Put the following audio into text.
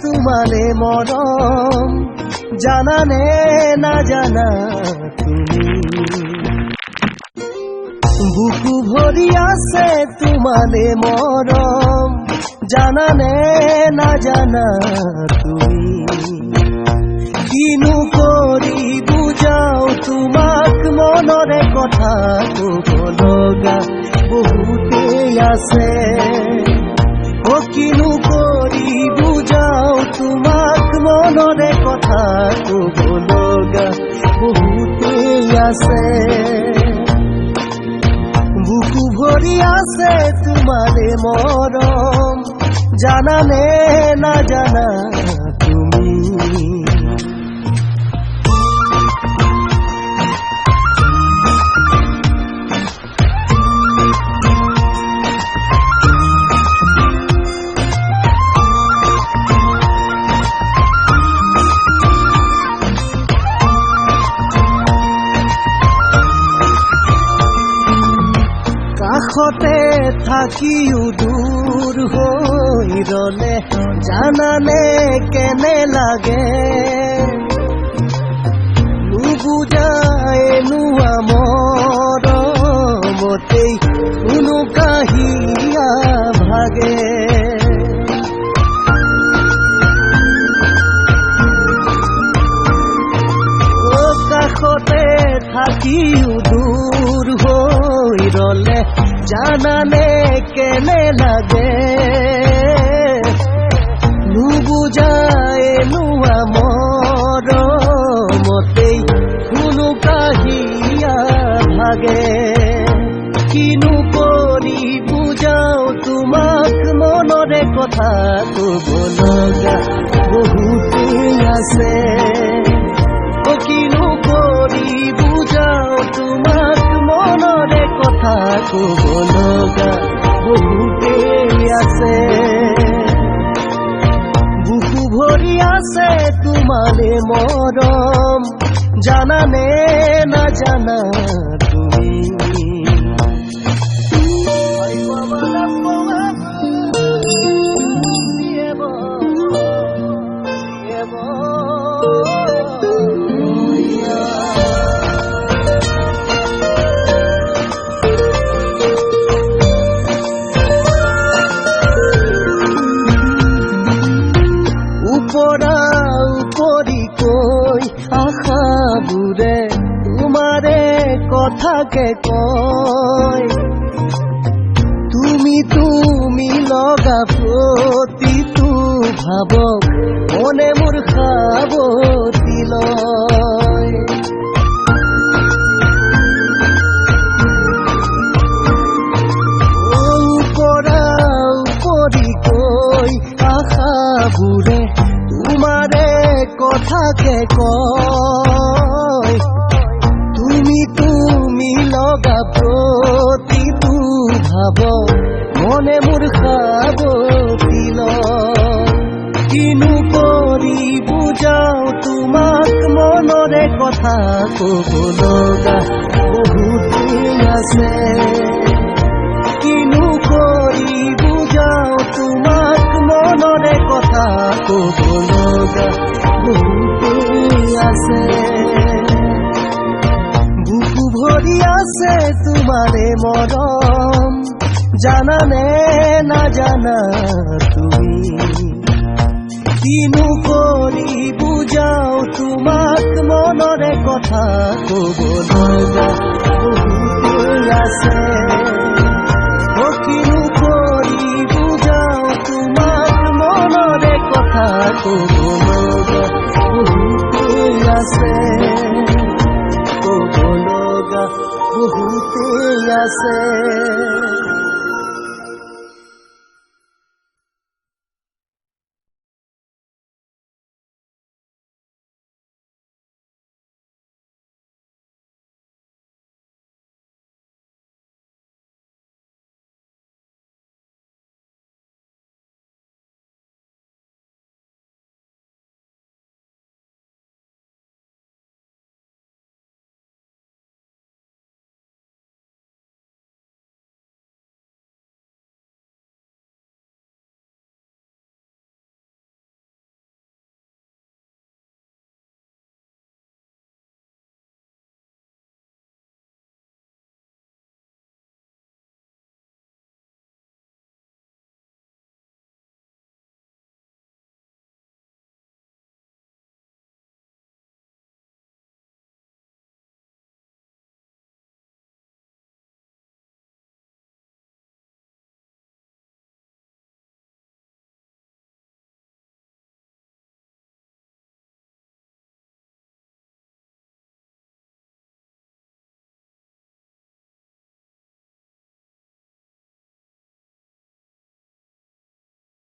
তোমালে মৰম জানানে নাজানা তুমি বুকু ভৰি আছে তোমালে মৰম জানানে নাজানা তুমি কিনো কৰি বুজাও তোমাক মনৰে কথা ক'ব লগা বহুতেই আছে কিনো কৰি বুজাও তোমাক মনৰে কথা ক'ব লগা বহুতেই আছে বুকু ভৰি আছে তোমালে মৰম জানানে নাজানা তুমি কাষতে থাকিও দূৰ হৈ ৰলে জানানে কেনে লাগে নুবুজাই নোৱা মৰমতেই কোনো কাহিয়া ভাগে কাষতে থাকিও দূৰ হৈ ৰলে জানানে কেনে লাগে নুবুজাই নোৱা মৰমতেই কোনো কাহিয়া ভাগে কিনো কৰি বুজাও তোমাক মনৰে কথা ক'ব লগা বহুতেই আছে কিনো কৰি বুজাও তোমাক মনৰে কথা ক'ব লগা বহুতেই আছে বুকু ভৰি আছে তোমালে মৰম জানানে নাজানা তুমি উপৰি কৈ আশাবোৰে তোমাৰে কথাকে কয় তুমি লগা প্ৰতিটো ভাৱক মনে মোৰ সাৱতি লয় উপৰি কৈ আশাবোৰে তোমাৰে কথাকে কয় তুমি লগা প্ৰতিটো ভাৱ মনে মোৰ সাৱতি লয় কিনো কৰি বুজাও তোমাক মনৰে কথা ক'ব লগা বহুতেই আছে কিনো কৰি বুজাও তোমাক মনৰে কথা ক'ব লগা বহুতেই আছে বুকু ভৰি আছে তোমালে মৰম জানানে নাজানা তুমি কিনো কৰি বুজাও তোমাক মনৰে কথা ক'ব লগা বহুতেই আছে কিনো কৰি বুজাও তোমাক মনৰে কথা ক'ব লগা বহুতেই আছে ক'ব লগা বহুতেই আছে